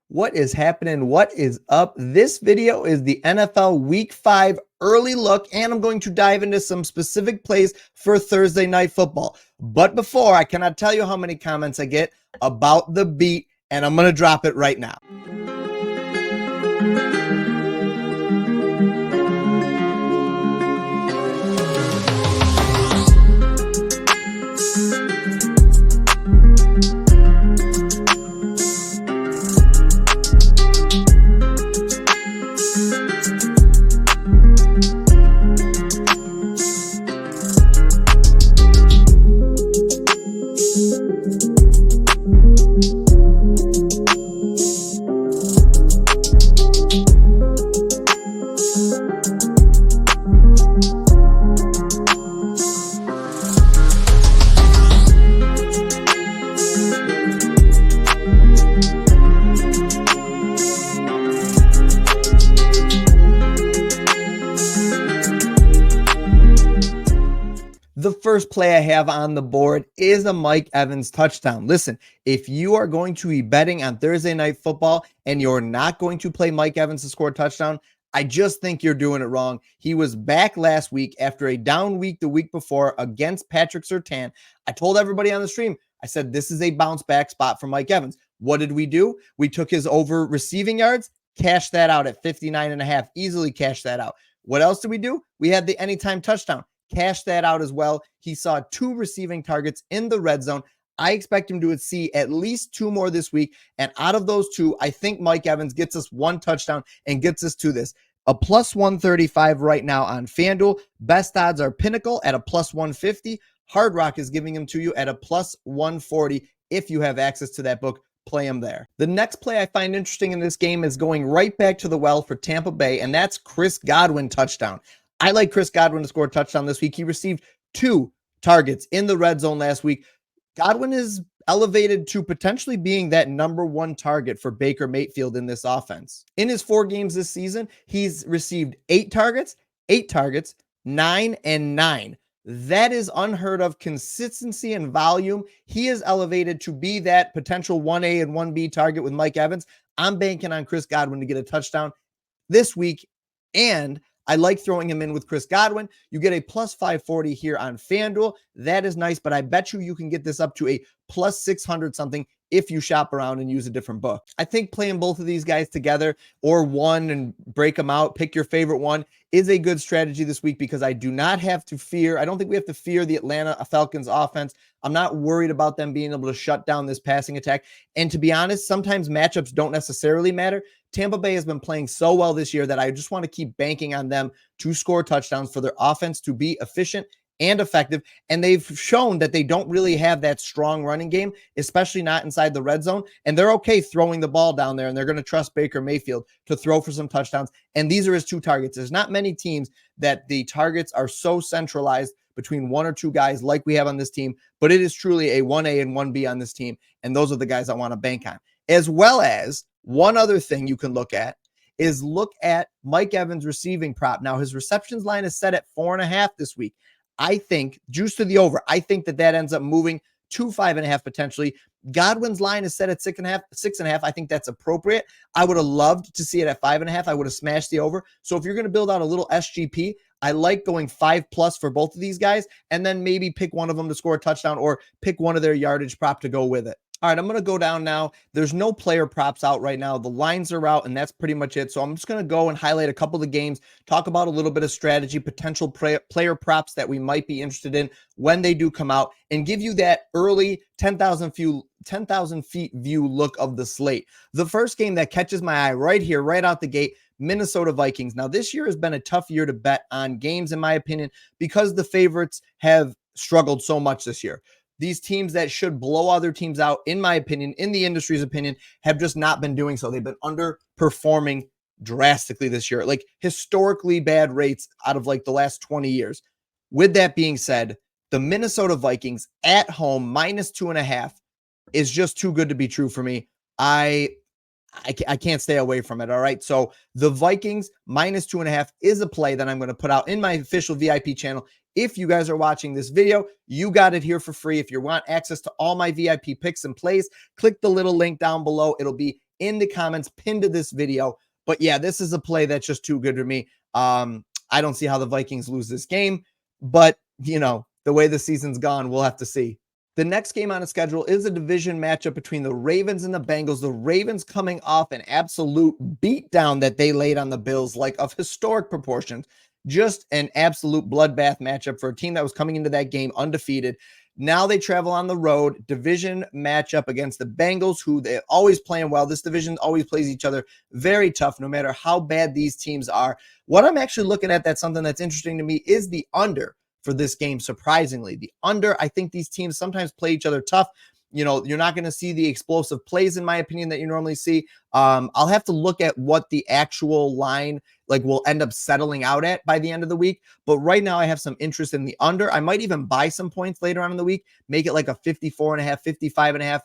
What is happening? What is up? This video is the NFL Week 5 early look, and I'm going to dive into some specific plays for Thursday Night Football. But before, I cannot tell you how many comments I get about the beat, and I'm going to drop it right now. The first play I have on the board is a Mike Evans touchdown. Listen, if you are going to be betting on Thursday Night Football and you're not going to play Mike Evans to score a touchdown, I just think you're doing it wrong. He was back last week after a down week the week before against Patrick Surtain. I told everybody on the stream, I said, this is a bounce back spot for Mike Evans. What did we do? We took his over receiving yards, cashed that out at 59.5, easily cashed that out. What else did we do? We had the anytime touchdown. Cash that out as well. He saw 2 receiving targets in the red zone. I expect him to see at least 2 more this week. And out of those 2, I think Mike Evans gets us 1 touchdown and gets us to this. A plus 135 right now on FanDuel. Best odds are Pinnacle at a plus 150. Hard Rock is giving him to you at a plus 140. If you have access to that book, play him there. The next play I find interesting in this game is going right back to the well for Tampa Bay, and that's Chris Godwin touchdown. I like Chris Godwin to score a touchdown this week. He received 2 targets in the red zone last week. Godwin is elevated to potentially being that number 1 target for Baker Mayfield in this offense. In his 4 games this season, he's received 8 targets, 9, and 9. That is unheard of consistency and volume. He is elevated to be that potential 1A and 1B target with Mike Evans. I'm banking on Chris Godwin to get a touchdown this week, and I like throwing him in with Chris Godwin. You get a plus 540 here on FanDuel. That is nice, but I bet you can get this up to a plus 600 something if you shop around and use a different book. I think playing both of these guys together or one and break them out, pick your favorite one, is a good strategy this week because I do not have to fear. I don't think we have to fear the Atlanta Falcons offense. I'm not worried about them being able to shut down this passing attack. And to be honest, sometimes matchups don't necessarily matter. Tampa Bay has been playing so well this year that I just want to keep banking on them to score touchdowns for their offense to be efficient and effective. And they've shown that they don't really have that strong running game, especially not inside the red zone. And they're okay throwing the ball down there, and they're going to trust Baker Mayfield to throw for some touchdowns. And these are his 2 targets. There's not many teams that the targets are so centralized between 1 or 2 guys like we have on this team, but it is truly a 1A and 1B on this team. And those are the guys I want to bank on. As well as one other thing you can look at is look at Mike Evans' receiving prop. Now, his receptions line is set at 4.5 this week. I think, juice to the over, I think that ends up moving to 5.5 potentially. Godwin's line is set at 6.5. I think that's appropriate. I would have loved to see it at 5.5. I would have smashed the over. So if you're going to build out a little SGP, I like going 5+ for both of these guys, and then maybe pick one of them to score a touchdown or pick one of their yardage prop to go with it. All right, I'm going to go down now. There's no player props out right now. The lines are out, and that's pretty much it. So I'm just going to go and highlight a couple of the games, talk about a little bit of strategy, potential player props that we might be interested in when they do come out, and give you that early 10,000 feet view look of the slate. The first game that catches my eye right here, right out the gate, Minnesota Vikings. Now, this year has been a tough year to bet on games, in my opinion, because the favorites have struggled so much this year. These teams that should blow other teams out, in my opinion, in the industry's opinion, have just not been doing so. They've been underperforming drastically this year, like historically bad rates out of like the last 20 years. With that being said, the Minnesota Vikings at home -2.5 is just too good to be true for me. I can't stay away from it. All right. So the Vikings -2.5 is a play that I'm going to put out in my official VIP channel. If you guys are watching this video, you got it here for free. If you want access to all my VIP picks and plays, click the little link down below. It'll be in the comments pinned to this video. But yeah, this is a play that's just too good for me. I don't see how the Vikings lose this game, but the way the season's gone, we'll have to see. The next game on the schedule is a division matchup between the Ravens and the Bengals. The Ravens coming off an absolute beatdown that they laid on the Bills, like of historic proportions. Just an absolute bloodbath matchup for a team that was coming into that game undefeated. Now they travel on the road, division matchup against the Bengals, who they're always playing well. This division always plays each other very tough, no matter how bad these teams are. What I'm actually looking at, that's something that's interesting to me, is the under for this game. Surprisingly, the under, I think these teams sometimes play each other tough. You're not going to see the explosive plays, in my opinion, that you normally see. I'll have to look at what the actual line will end up settling out at by the end of the week. But right now I have some interest in the under. I might even buy some points later on in the week, make it like a 54.5, 55.5,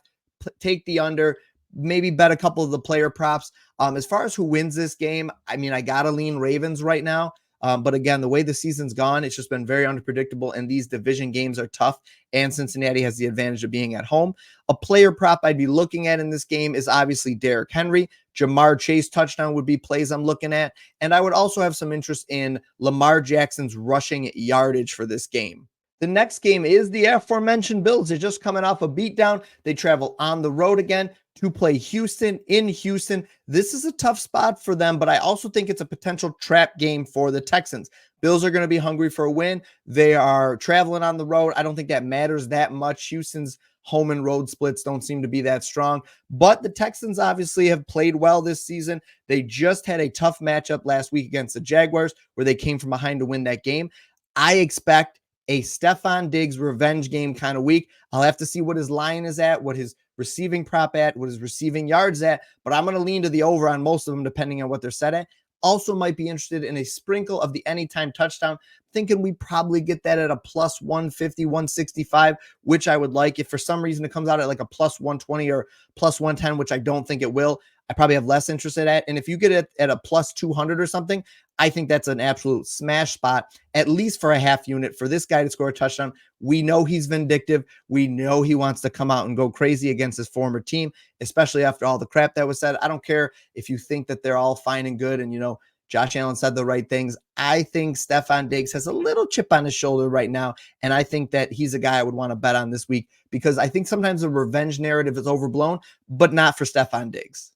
take the under, maybe bet a couple of the player props. As far as who wins this game, I mean, I got to lean Ravens right now. But again, the way the season's gone, it's just been very unpredictable, and these division games are tough, and Cincinnati has the advantage of being at home. A player prop I'd be looking at in this game is obviously Derrick Henry. Jamar Chase touchdown would be plays I'm looking at, and I would also have some interest in Lamar Jackson's rushing yardage for this game. The next game is the aforementioned Bills. They're just coming off a beatdown. They travel on the road again to play Houston in Houston. This is a tough spot for them, but I also think it's a potential trap game for the Texans. Bills are going to be hungry for a win. They are traveling on the road. I don't think that matters that much. Houston's home and road splits don't seem to be that strong, but the Texans obviously have played well this season. They just had a tough matchup last week against the Jaguars where they came from behind to win that game. I expect a Stephon Diggs revenge game kind of week. I'll have to see what his line is at, what his receiving prop at, what his receiving yards at, but I'm going to lean to the over on most of them depending on what they're set at. Also might be interested in a sprinkle of the anytime touchdown. Thinking we probably get that at a plus 150, 165, which I would like. If for some reason it comes out at like a plus 120 or plus 110, which I don't think it will, I probably have less interest in that. And if you get it at a plus 200 or something, I think that's an absolute smash spot, at least for a half unit for this guy to score a touchdown. We know he's vindictive. We know he wants to come out and go crazy against his former team, especially after all the crap that was said. I don't care if you think that they're all fine and good and, Josh Allen said the right things. I think Stephon Diggs has a little chip on his shoulder right now, and I think that he's a guy I would want to bet on this week because I think sometimes the revenge narrative is overblown, but not for Stephon Diggs.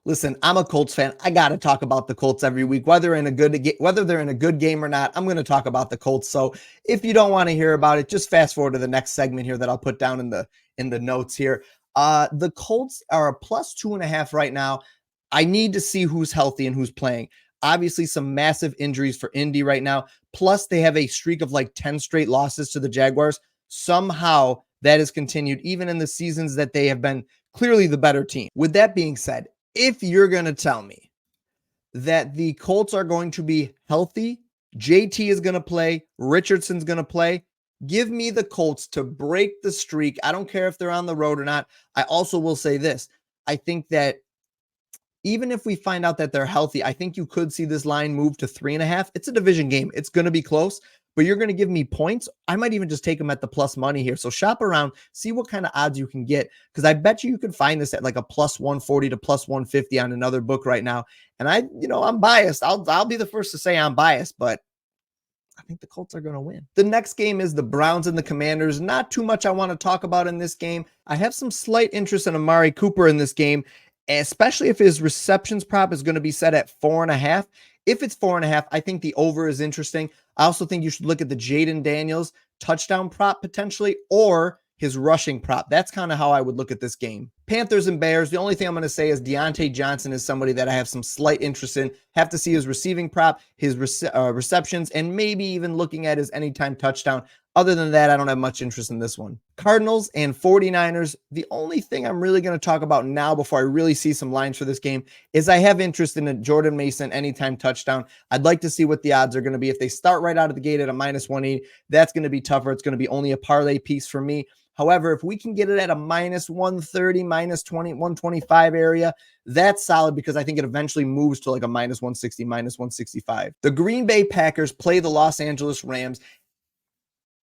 Listen, I'm a Colts fan. I got to talk about the Colts every week, whether they're in a good game or not. I'm going to talk about the Colts. So if you don't want to hear about it, just fast forward to the next segment here that I'll put down in the notes here. The Colts are a plus 2.5 right now. I need to see who's healthy and who's playing. Obviously, some massive injuries for Indy right now. Plus, they have a streak of like 10 straight losses to the Jaguars. Somehow that has continued even in the seasons that they have been clearly the better team. With that being said, if you're going to tell me that the Colts are going to be healthy, JT is going to play, Richardson's going to play, give me the Colts to break the streak. I don't care if they're on the road or not. I also will say this. I think that even if we find out that they're healthy, I think you could see this line move to 3.5. It's a division game. It's going to be close, but you're going to give me points. I might even just take them at the plus money here. So shop around, see what kind of odds you can get, because I bet you can find this at like a plus 140 to plus 150 on another book right now. And I'm biased. I'll be the first to say I'm biased, but I think the Colts are going to win. The next game is the Browns and the Commanders. Not too much I want to talk about in this game. I have some slight interest in Amari Cooper in this game, especially if his receptions prop is going to be set at 4.5. If it's 4.5, I think the over is interesting. I also think you should look at the Jaden Daniels touchdown prop potentially, or his rushing prop. That's kind of how I would look at this game. Panthers and Bears. The only thing I'm going to say is Deontay Johnson is somebody that I have some slight interest in. Have to see his receiving prop, his receptions, and maybe even looking at his anytime touchdown. Other than that, I don't have much interest in this one. Cardinals and 49ers. The only thing I'm really going to talk about now before I really see some lines for this game is I have interest in a Jordan Mason anytime touchdown. I'd like to see what the odds are going to be. If they start right out of the gate at a minus 180, that's going to be tougher. It's going to be only a parlay piece for me. However, if we can get it at a minus 130, minus 20, 125 area, that's solid because I think it eventually moves to like a minus 160, minus 165. The Green Bay Packers play the Los Angeles Rams.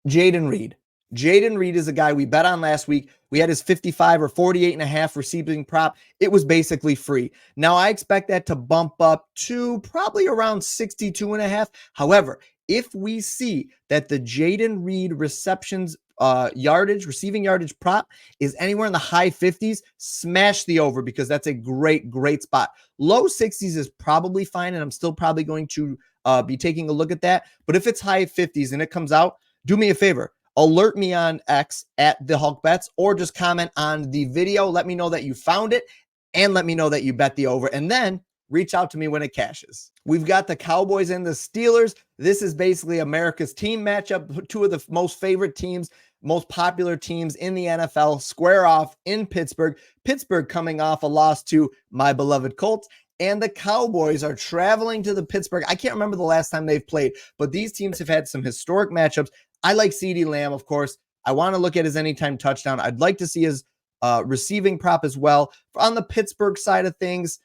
Jaden Reed. Jaden Reed is a guy we bet on last week. We had his 55 or 48.5 receiving prop. It was basically free. Now I expect that to bump up to probably around 62.5. However, if we see that the Jaden Reed receptions receiving yardage prop is anywhere in the high 50s, smash the over because that's a great spot. Low 60s is probably fine, and I'm still probably going to be taking a look at that. But if it's high 50s and it comes out, do me a favor. Alert me on X at the Hulk Bets, or just comment on the video. Let me know that you found it, and let me know that you bet the over, and then reach out to me when it cashes. We've got the Cowboys and the Steelers. This is basically America's team matchup. Two of the most favorite teams, most popular teams in the NFL square off in Pittsburgh. Pittsburgh coming off a loss to my beloved Colts, and the Cowboys are traveling to the Pittsburgh. I can't remember the last time they've played, but these teams have had some historic matchups. I like CeeDee Lamb, of course. I want to look at his anytime touchdown. I'd like to see his receiving prop as well. On the Pittsburgh side of things,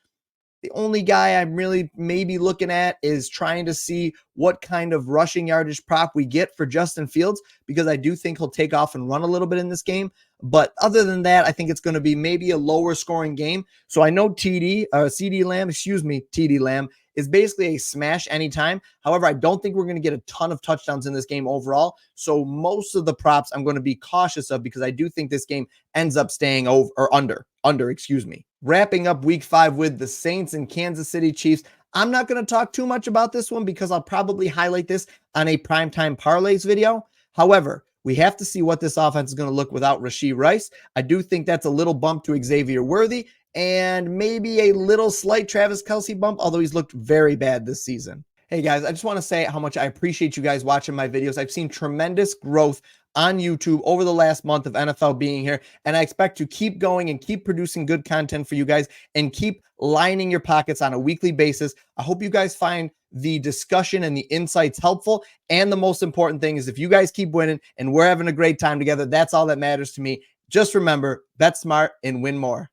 the only guy I'm really maybe looking at is trying to see what kind of rushing yardage prop we get for Justin Fields, because I do think he'll take off and run a little bit in this game. But other than that, I think it's going to be maybe a lower scoring game. So I know CeeDee Lamb is basically a smash anytime. However, I don't think we're going to get a ton of touchdowns in this game overall. So most of the props I'm going to be cautious of, because I do think this game ends up staying over or under. Wrapping up week 5 with the Saints and Kansas City Chiefs. I'm not going to talk too much about this one because I'll probably highlight this on a primetime parlays video. However, we have to see what this offense is going to look without Rashee Rice. I do think that's a little bump to Xavier Worthy, and maybe a little slight Travis Kelce bump, although he's looked very bad this season. Hey guys, I just want to say how much I appreciate you guys watching my videos. I've seen tremendous growth on YouTube over the last month of NFL being here, and I expect to keep going and keep producing good content for you guys and keep lining your pockets on a weekly basis. I hope you guys find the discussion and the insights helpful, and the most important thing is if you guys keep winning and we're having a great time together, that's all that matters to me. Just remember, bet smart and win more.